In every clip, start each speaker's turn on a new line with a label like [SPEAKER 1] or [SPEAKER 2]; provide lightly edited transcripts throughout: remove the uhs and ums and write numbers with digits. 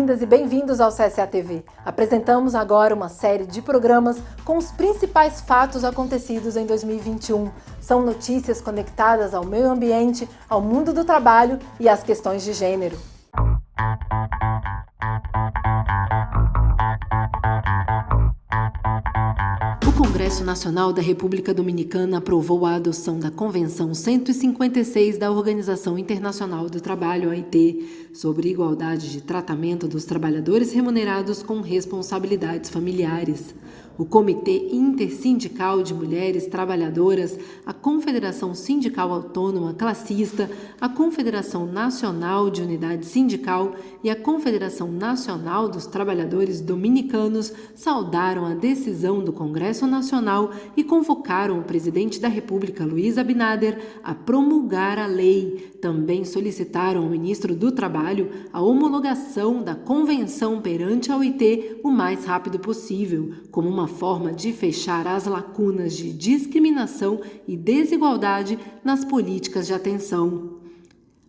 [SPEAKER 1] Bem-vindas e bem-vindos ao CSA TV. Apresentamos agora uma série de programas com os principais fatos acontecidos em 2021. São notícias conectadas ao meio ambiente, ao mundo do trabalho e às questões de gênero. O Congresso Nacional da República Dominicana aprovou a adoção da Convenção 156 da Organização Internacional do Trabalho, OIT, sobre igualdade de tratamento dos trabalhadores remunerados com responsabilidades familiares. O Comitê Intersindical de Mulheres Trabalhadoras, a Confederação Sindical Autônoma Classista, a Confederação Nacional de Unidade Sindical e a Confederação Nacional dos Trabalhadores Dominicanos saudaram a decisão do Congresso Nacional e convocaram o presidente da República, Luiz Abinader, a promulgar a lei. Também solicitaram ao ministro do Trabalho a homologação da convenção perante a OIT o mais rápido possível, como uma forma de fechar as lacunas de discriminação e desigualdade nas políticas de atenção.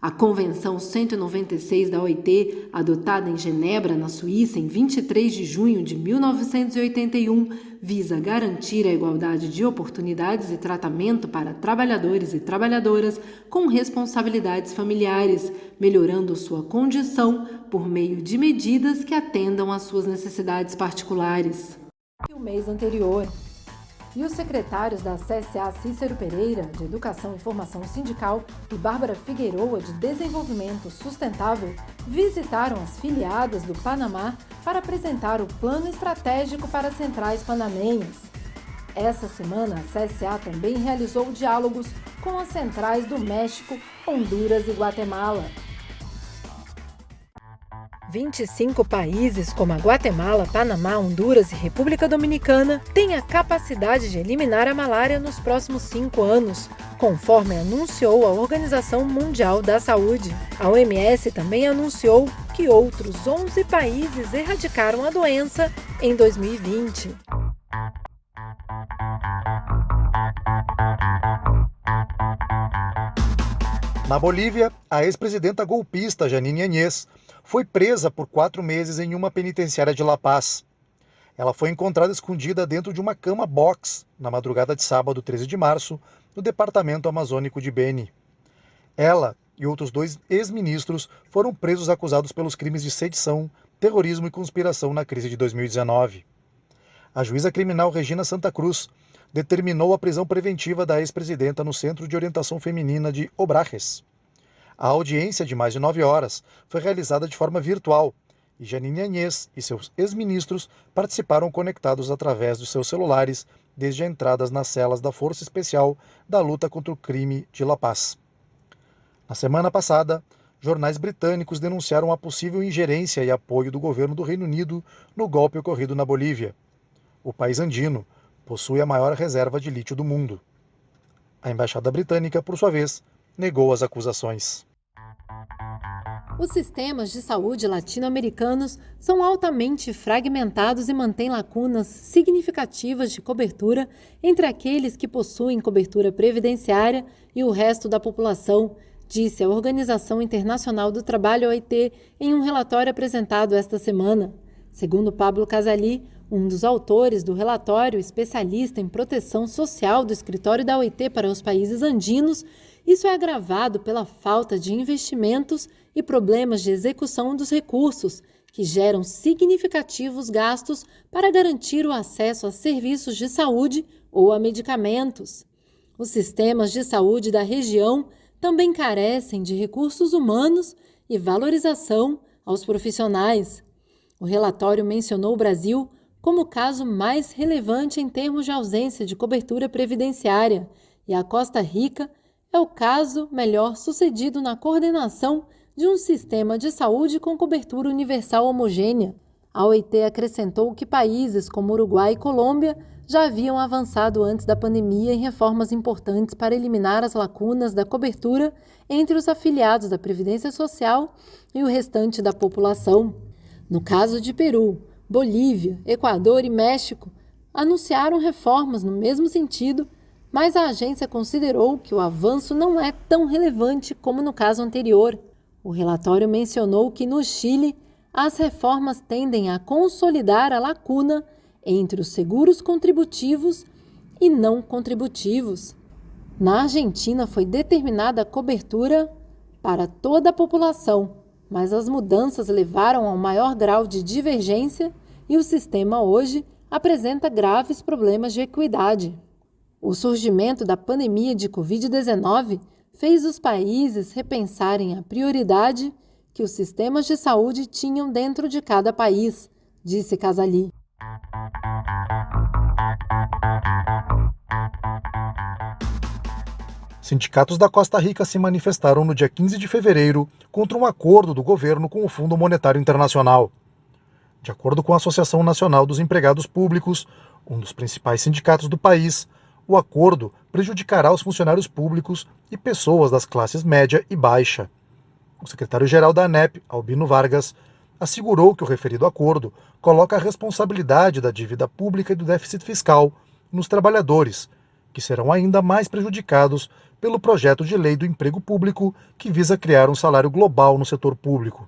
[SPEAKER 1] A Convenção 196 da OIT, adotada em Genebra, na Suíça, em 23 de junho de 1981, visa garantir a igualdade de oportunidades e tratamento para trabalhadores e trabalhadoras com responsabilidades familiares, melhorando sua condição por meio de medidas que atendam às suas necessidades particulares. O mês anterior. E os secretários da CSA Cícero Pereira, de Educação e Formação Sindical, e Bárbara Figueroa, de Desenvolvimento Sustentável, visitaram as filiadas do Panamá para apresentar o plano estratégico para as centrais panamenhas. Essa semana, a CSA também realizou diálogos com as centrais do México, Honduras e Guatemala. 25 países, como a Guatemala, Panamá, Honduras e República Dominicana, têm a capacidade de eliminar a malária nos próximos 5 anos, conforme anunciou a Organização Mundial da Saúde. A OMS também anunciou que outros 11 países erradicaram a doença em 2020.
[SPEAKER 2] Na Bolívia, a ex-presidenta golpista Jeanine Áñez foi presa por 4 meses em uma penitenciária de La Paz. Ela foi encontrada escondida dentro de uma cama-box na madrugada de sábado, 13 de março, no departamento amazônico de Beni. Ela e outros 2 ex-ministros foram presos acusados pelos crimes de sedição, terrorismo e conspiração na crise de 2019. A juíza criminal Regina Santa Cruz determinou a prisão preventiva da ex-presidenta no Centro de Orientação Feminina de Obrajes. A audiência, de mais de 9 horas, foi realizada de forma virtual e Jeanine Áñez e seus ex-ministros participaram conectados através dos seus celulares desde a entrada nas celas da Força Especial da Luta contra o Crime de La Paz. Na semana passada, jornais britânicos denunciaram a possível ingerência e apoio do governo do Reino Unido no golpe ocorrido na Bolívia. O país andino possui a maior reserva de lítio do mundo. A embaixada britânica, por sua vez, negou as acusações.
[SPEAKER 1] Os sistemas de saúde latino-americanos são altamente fragmentados e mantêm lacunas significativas de cobertura entre aqueles que possuem cobertura previdenciária e o resto da população, disse a Organização Internacional do Trabalho, OIT, em um relatório apresentado esta semana. Segundo Pablo Casali, um dos autores do relatório, especialista em proteção social do escritório da OIT para os países andinos, isso é agravado pela falta de investimentos e problemas de execução dos recursos, que geram significativos gastos para garantir o acesso a serviços de saúde ou a medicamentos. Os sistemas de saúde da região também carecem de recursos humanos e valorização aos profissionais. O relatório mencionou o Brasil como o caso mais relevante em termos de ausência de cobertura previdenciária, e a Costa Rica é o caso melhor sucedido na coordenação de um sistema de saúde com cobertura universal homogênea. A OIT acrescentou que países como Uruguai e Colômbia já haviam avançado antes da pandemia em reformas importantes para eliminar as lacunas da cobertura entre os afiliados da Previdência Social e o restante da população. No caso de Peru, Bolívia, Equador e México anunciaram reformas no mesmo sentido, mas a agência considerou que o avanço não é tão relevante como no caso anterior. O relatório mencionou que no Chile, as reformas tendem a consolidar a lacuna entre os seguros contributivos e não contributivos. Na Argentina foi determinada a cobertura para toda a população, mas as mudanças levaram a um maior grau de divergência e o sistema hoje apresenta graves problemas de equidade. O surgimento da pandemia de Covid-19 fez os países repensarem a prioridade que os sistemas de saúde tinham dentro de cada país, disse Casali.
[SPEAKER 2] Sindicatos da Costa Rica se manifestaram no dia 15 de fevereiro contra um acordo do governo com o Fundo Monetário Internacional. De acordo com a Associação Nacional dos Empregados Públicos, um dos principais sindicatos do país, o acordo prejudicará os funcionários públicos e pessoas das classes média e baixa. O secretário-geral da ANEP, Albino Vargas, assegurou que o referido acordo coloca a responsabilidade da dívida pública e do déficit fiscal nos trabalhadores, que serão ainda mais prejudicados pelo projeto de lei do emprego público que visa criar um salário global no setor público.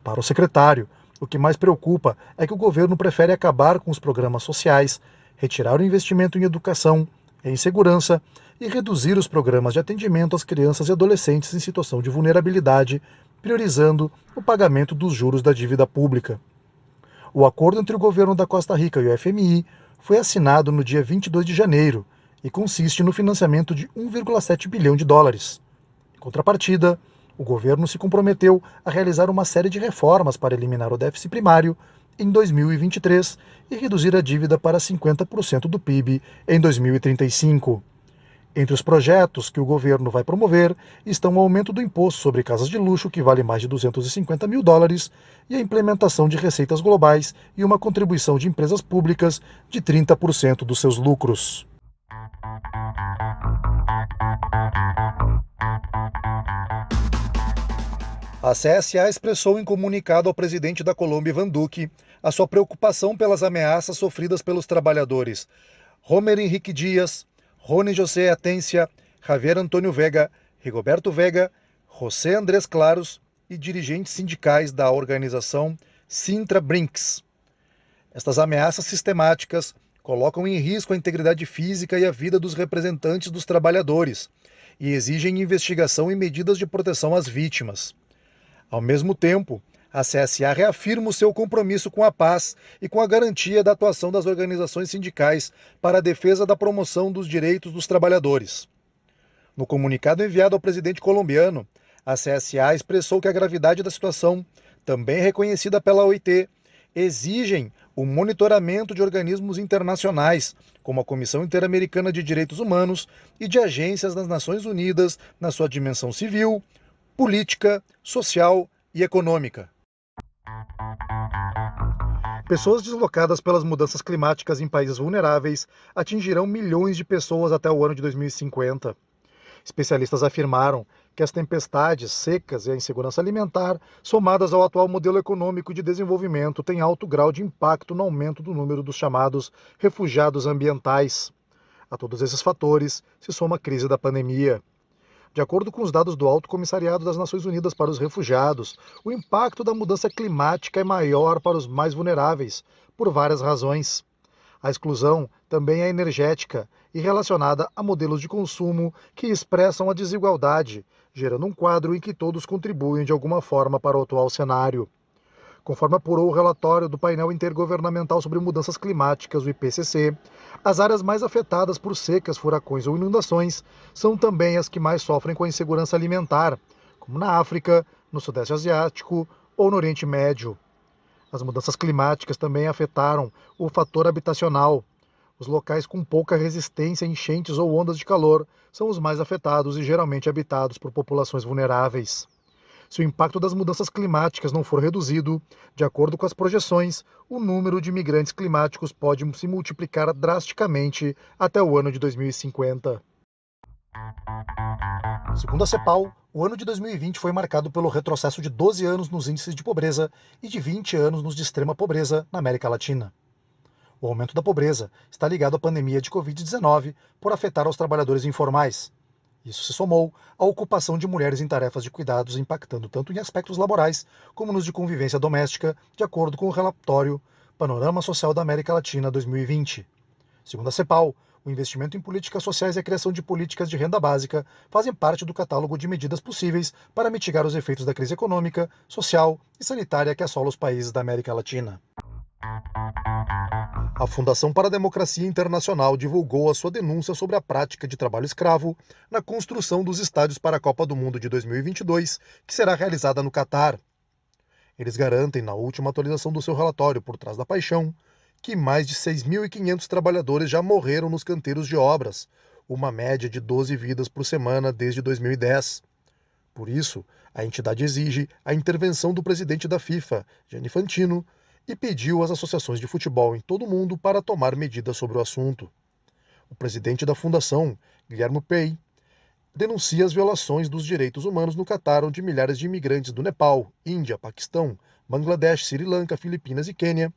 [SPEAKER 2] Para o secretário, o que mais preocupa é que o governo prefere acabar com os programas sociais, retirar o investimento em educação, em segurança e reduzir os programas de atendimento às crianças e adolescentes em situação de vulnerabilidade, priorizando o pagamento dos juros da dívida pública. O acordo entre o governo da Costa Rica e o FMI foi assinado no dia 22 de janeiro e consiste no financiamento de 1,7 bilhão de dólares. Em contrapartida, o governo se comprometeu a realizar uma série de reformas para eliminar o déficit primário em 2023 e reduzir a dívida para 50% do PIB em 2035. Entre os projetos que o governo vai promover estão o aumento do imposto sobre casas de luxo, que vale mais de 250 mil dólares, e a implementação de receitas globais e uma contribuição de empresas públicas de 30% dos seus lucros. A CSA expressou em comunicado ao presidente da Colômbia, Iván Duque, a sua preocupação pelas ameaças sofridas pelos trabalhadores Romer Henrique Dias, Rony José Atencia, Javier Antônio Vega, Rigoberto Vega, José Andrés Claros e dirigentes sindicais da organização Sintra Brinks. Estas ameaças sistemáticas colocam em risco a integridade física e a vida dos representantes dos trabalhadores e exigem investigação e medidas de proteção às vítimas. Ao mesmo tempo, a CSA reafirma o seu compromisso com a paz e com a garantia da atuação das organizações sindicais para a defesa da promoção dos direitos dos trabalhadores. No comunicado enviado ao presidente colombiano, a CSA expressou que a gravidade da situação, também reconhecida pela OIT, exigem o monitoramento de organismos internacionais, como a Comissão Interamericana de Direitos Humanos e de agências das Nações Unidas na sua dimensão civil, política, social e econômica. Pessoas deslocadas pelas mudanças climáticas em países vulneráveis atingirão milhões de pessoas até o ano de 2050. Especialistas afirmaram que as tempestades, secas e a insegurança alimentar, somadas ao atual modelo econômico de desenvolvimento, têm alto grau de impacto no aumento do número dos chamados refugiados ambientais. A todos esses fatores se soma a crise da pandemia. De acordo com os dados do Alto Comissariado das Nações Unidas para os Refugiados, o impacto da mudança climática é maior para os mais vulneráveis, por várias razões. A exclusão também é energética e relacionada a modelos de consumo que expressam a desigualdade, gerando um quadro em que todos contribuem de alguma forma para o atual cenário. Conforme apurou o relatório do painel intergovernamental sobre mudanças climáticas, o IPCC, as áreas mais afetadas por secas, furacões ou inundações são também as que mais sofrem com a insegurança alimentar, como na África, no Sudeste Asiático ou no Oriente Médio. As mudanças climáticas também afetaram o fator habitacional. Os locais com pouca resistência a enchentes ou ondas de calor são os mais afetados e geralmente habitados por populações vulneráveis. Se o impacto das mudanças climáticas não for reduzido, de acordo com as projeções, o número de migrantes climáticos pode se multiplicar drasticamente até o ano de 2050. Segundo a CEPAL, o ano de 2020 foi marcado pelo retrocesso de 12 anos nos índices de pobreza e de 20 anos nos de extrema pobreza na América Latina. O aumento da pobreza está ligado à pandemia de Covid-19 por afetar os trabalhadores informais. Isso se somou à ocupação de mulheres em tarefas de cuidados, impactando tanto em aspectos laborais como nos de convivência doméstica, de acordo com o relatório Panorama Social da América Latina 2020. Segundo a CEPAL, o investimento em políticas sociais e a criação de políticas de renda básica fazem parte do catálogo de medidas possíveis para mitigar os efeitos da crise econômica, social e sanitária que assola os países da América Latina. A Fundação para a Democracia Internacional divulgou a sua denúncia sobre a prática de trabalho escravo na construção dos estádios para a Copa do Mundo de 2022, que será realizada no Catar. Eles garantem, na última atualização do seu relatório Por Trás da Paixão, que mais de 6.500 trabalhadores já morreram nos canteiros de obras, uma média de 12 vidas por semana desde 2010. Por isso, a entidade exige a intervenção do presidente da FIFA, Gianni Infantino, e pediu às associações de futebol em todo o mundo para tomar medidas sobre o assunto. O presidente da fundação, Guilherme Pei, denuncia as violações dos direitos humanos no Catar, onde milhares de imigrantes do Nepal, Índia, Paquistão, Bangladesh, Sri Lanka, Filipinas e Quênia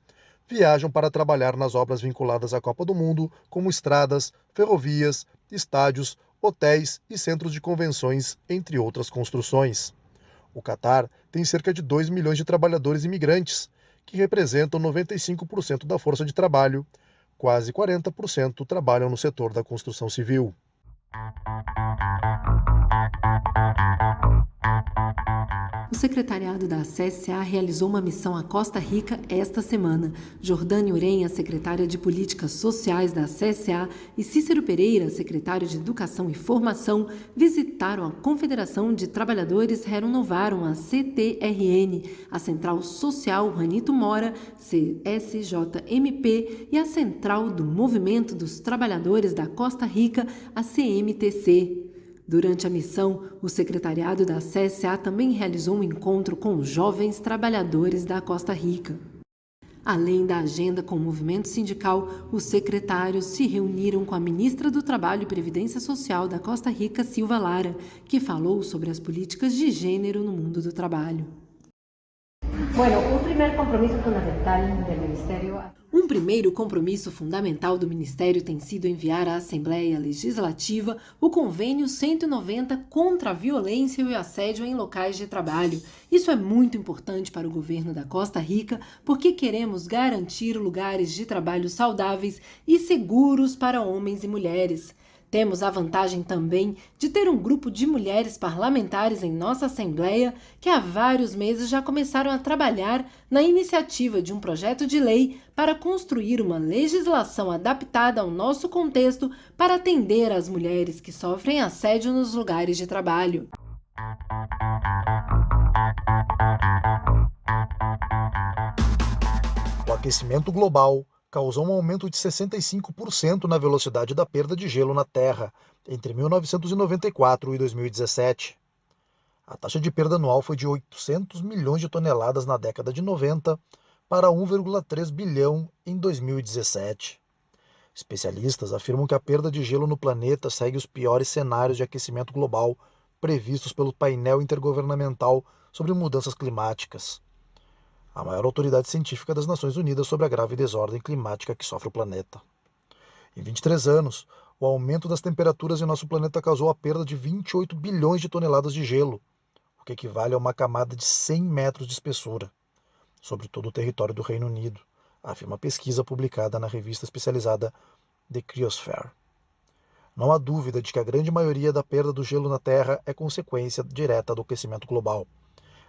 [SPEAKER 2] viajam para trabalhar nas obras vinculadas à Copa do Mundo, como estradas, ferrovias, estádios, hotéis e centros de convenções, entre outras construções. O Catar tem cerca de 2 milhões de trabalhadores imigrantes, que representam 95% da força de trabalho. Quase 40% trabalham no setor da construção civil.
[SPEAKER 1] O secretariado da CSA realizou uma missão à Costa Rica esta semana. Jordânia Urenha, secretária de Políticas Sociais da CSA, e Cícero Pereira, secretário de Educação e Formação, visitaram a Confederação de Trabalhadores Renovaram a CTRN, a Central Social Juanito Mora, CSJMP, e a Central do Movimento dos Trabalhadores da Costa Rica, a CMTC. Durante a missão, o secretariado da CSA também realizou um encontro com jovens trabalhadores da Costa Rica. Além da agenda com o movimento sindical, os secretários se reuniram com a ministra do Trabalho e Previdência Social da Costa Rica, Silva Lara, que falou sobre as políticas de gênero no mundo do trabalho. Um primeiro compromisso fundamental do Ministério tem sido enviar à Assembleia Legislativa o Convênio 190 contra a violência e o assédio em locais de trabalho. Isso é muito importante para o governo da Costa Rica, porque queremos garantir lugares de trabalho saudáveis e seguros para homens e mulheres. Temos a vantagem também de ter um grupo de mulheres parlamentares em nossa Assembleia que há vários meses já começaram a trabalhar na iniciativa de um projeto de lei para construir uma legislação adaptada ao nosso contexto para atender às mulheres que sofrem assédio nos lugares de trabalho.
[SPEAKER 2] O aquecimento global causou um aumento de 65% na velocidade da perda de gelo na Terra entre 1994 e 2017. A taxa de perda anual foi de 800 milhões de toneladas na década de 90 para 1,3 bilhão em 2017. Especialistas afirmam que a perda de gelo no planeta segue os piores cenários de aquecimento global previstos pelo painel intergovernamental sobre mudanças climáticas, a maior autoridade científica das Nações Unidas sobre a grave desordem climática que sofre o planeta. Em 23 anos, o aumento das temperaturas em nosso planeta causou a perda de 28 bilhões de toneladas de gelo, o que equivale a uma camada de 100 metros de espessura, sobre todo o território do Reino Unido, afirma a pesquisa publicada na revista especializada The Cryosphere. Não há dúvida de que a grande maioria da perda do gelo na Terra é consequência direta do aquecimento global,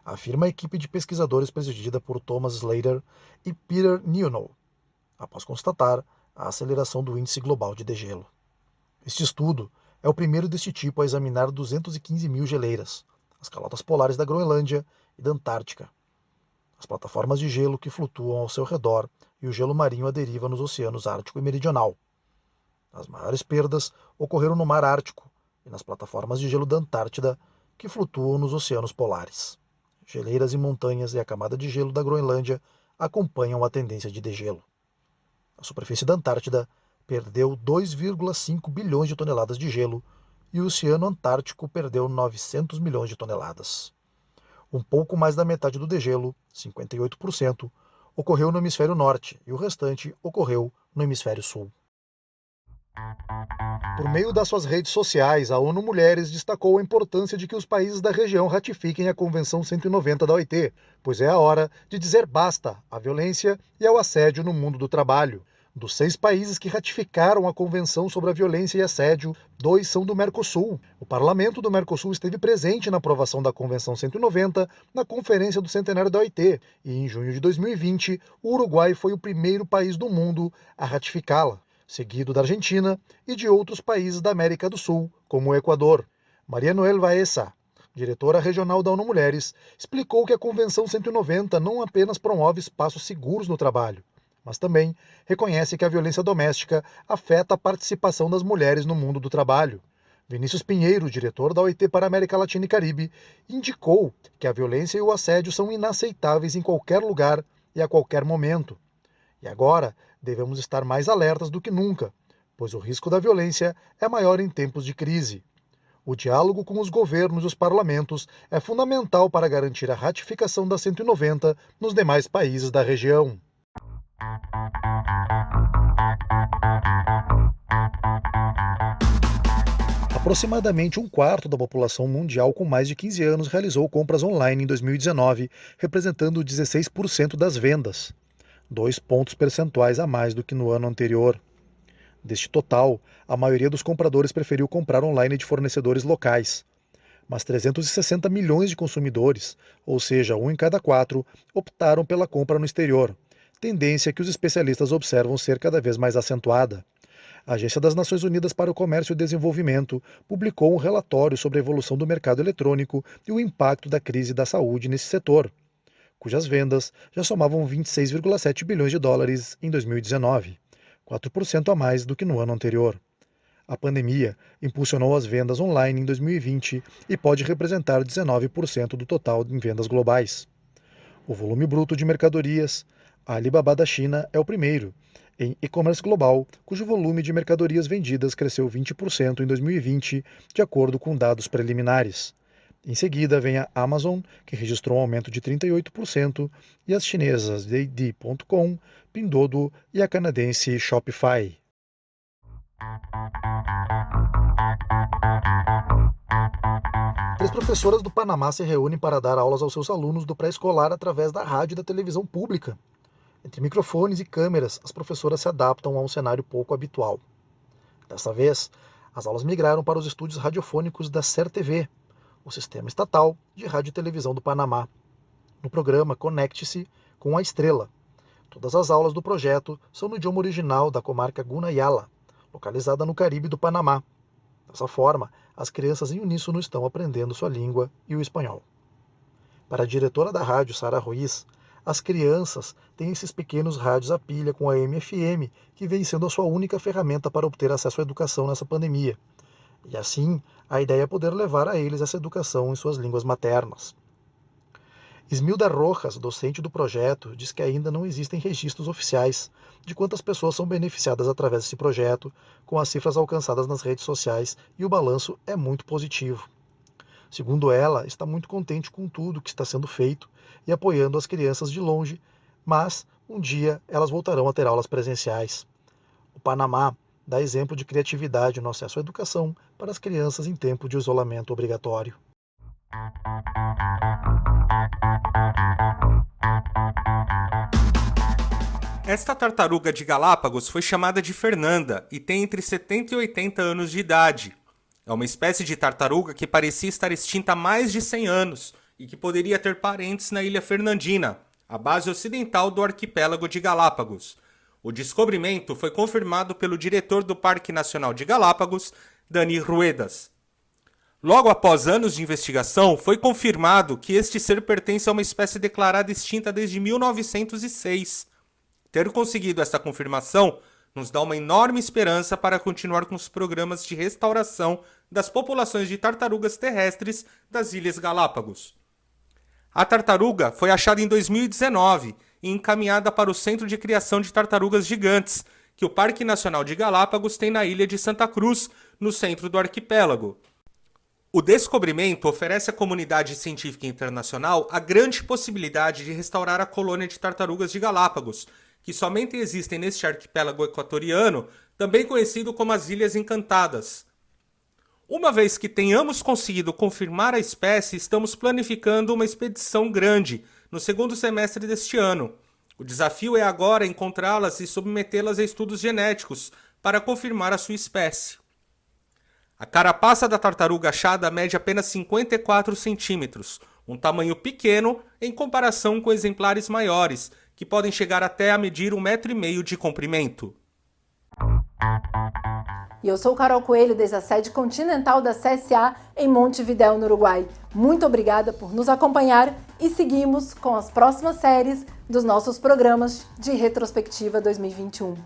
[SPEAKER 2] afirma a equipe de pesquisadores presidida por Thomas Slater e Peter Newnall, após constatar a aceleração do índice global de degelo. Este estudo é o primeiro deste tipo a examinar 215 mil geleiras, as calotas polares da Groenlândia e da Antártica, as plataformas de gelo que flutuam ao seu redor e o gelo marinho à deriva nos oceanos Ártico e Meridional. As maiores perdas ocorreram no Mar Ártico e nas plataformas de gelo da Antártida, que flutuam nos oceanos polares. Geleiras e montanhas e a camada de gelo da Groenlândia acompanham a tendência de degelo. A superfície da Antártida perdeu 2,5 bilhões de toneladas de gelo e o Oceano Antártico perdeu 900 milhões de toneladas. Um pouco mais da metade do degelo, 58%, ocorreu no hemisfério norte e o restante ocorreu no hemisfério sul. Por meio das suas redes sociais, a ONU Mulheres destacou a importância de que os países da região ratifiquem a Convenção 190 da OIT, pois é a hora de dizer basta à violência e ao assédio no mundo do trabalho. Dos 6 países que ratificaram a Convenção sobre a Violência e Assédio, 2 são do Mercosul. O Parlamento do Mercosul esteve presente na aprovação da Convenção 190 na Conferência do Centenário da OIT, e em junho de 2020, o Uruguai foi o primeiro país do mundo a ratificá-la, seguido da Argentina e de outros países da América do Sul, como o Equador. Maria Noel Baeza, diretora regional da ONU Mulheres, explicou que a Convenção 190 não apenas promove espaços seguros no trabalho, mas também reconhece que a violência doméstica afeta a participação das mulheres no mundo do trabalho. Vinícius Pinheiro, diretor da OIT para a América Latina e Caribe, indicou que a violência e o assédio são inaceitáveis em qualquer lugar e a qualquer momento. E agora, devemos estar mais alertas do que nunca, pois o risco da violência é maior em tempos de crise. O diálogo com os governos e os parlamentos é fundamental para garantir a ratificação da 190 nos demais países da região. Aproximadamente um quarto da população mundial com mais de 15 anos realizou compras online em 2019, representando 16% das vendas, 2 pontos percentuais a mais do que no ano anterior. Deste total, a maioria dos compradores preferiu comprar online de fornecedores locais, mas 360 milhões de consumidores, ou seja, 1 em cada 4, optaram pela compra no exterior, tendência que os especialistas observam ser cada vez mais acentuada. A Agência das Nações Unidas para o Comércio e o Desenvolvimento publicou um relatório sobre a evolução do mercado eletrônico e o impacto da crise da saúde nesse setor, cujas vendas já somavam 26,7 bilhões de dólares em 2019, 4% a mais do que no ano anterior. A pandemia impulsionou as vendas online em 2020 e pode representar 19% do total em vendas globais. O volume bruto de mercadorias, a Alibaba da China é o primeiro, em e-commerce global, cujo volume de mercadorias vendidas cresceu 20% em 2020, de acordo com dados preliminares. Em seguida vem a Amazon, que registrou um aumento de 38%, e as chinesas JD.com, Pinduoduo e a canadense Shopify. Três professoras do Panamá se reúnem para dar aulas aos seus alunos do pré-escolar através da rádio e da televisão pública. Entre microfones e câmeras, as professoras se adaptam a um cenário pouco habitual. Dessa vez, as aulas migraram para os estúdios radiofônicos da SER-TV, o sistema estatal de rádio e televisão do Panamá. No programa Conecte-se com a Estrela. Todas as aulas do projeto são no idioma original da comarca Gunayala, localizada no Caribe do Panamá. Dessa forma, as crianças em uníssono estão aprendendo sua língua e o espanhol. Para a diretora da rádio, Sara Ruiz, as crianças têm esses pequenos rádios a pilha com AM/FM, que vem sendo a sua única ferramenta para obter acesso à educação nessa pandemia. E assim, a ideia é poder levar a eles essa educação em suas línguas maternas. Ismilda Rojas, docente do projeto, diz que ainda não existem registros oficiais de quantas pessoas são beneficiadas através desse projeto, com as cifras alcançadas nas redes sociais, e o balanço é muito positivo. Segundo ela, está muito contente com tudo que está sendo feito e apoiando as crianças de longe, mas um dia elas voltarão a ter aulas presenciais. O Panamá dá exemplo de criatividade no acesso à educação para as crianças em tempo de isolamento obrigatório.
[SPEAKER 3] Esta tartaruga de Galápagos foi chamada de Fernanda e tem entre 70 e 80 anos de idade. É uma espécie de tartaruga que parecia estar extinta há mais de 100 anos e que poderia ter parentes na ilha Fernandina, a base ocidental do arquipélago de Galápagos. O descobrimento foi confirmado pelo diretor do Parque Nacional de Galápagos, Dani Ruedas. Logo após anos de investigação, foi confirmado que este ser pertence a uma espécie declarada extinta desde 1906. Ter conseguido esta confirmação nos dá uma enorme esperança para continuar com os programas de restauração das populações de tartarugas terrestres das Ilhas Galápagos. A tartaruga foi achada em 2019 e encaminhada para o Centro de Criação de Tartarugas Gigantes, que o Parque Nacional de Galápagos tem na ilha de Santa Cruz, no centro do arquipélago. O descobrimento oferece à comunidade científica internacional a grande possibilidade de restaurar a colônia de tartarugas de Galápagos, que somente existem neste arquipélago equatoriano, também conhecido como as Ilhas Encantadas. Uma vez que tenhamos conseguido confirmar a espécie, estamos planificando uma expedição grande no segundo semestre deste ano. O desafio é agora encontrá-las e submetê-las a estudos genéticos para confirmar a sua espécie. A carapaça da tartaruga achada mede apenas 54 centímetros, um tamanho pequeno em comparação com exemplares maiores, que podem chegar até a medir 1,5 metro de comprimento.
[SPEAKER 1] E eu sou Carol Coelho, desde a sede continental da CSA em Montevidéu, no Uruguai. Muito obrigada por nos acompanhar e seguimos com as próximas séries dos nossos programas de retrospectiva 2021.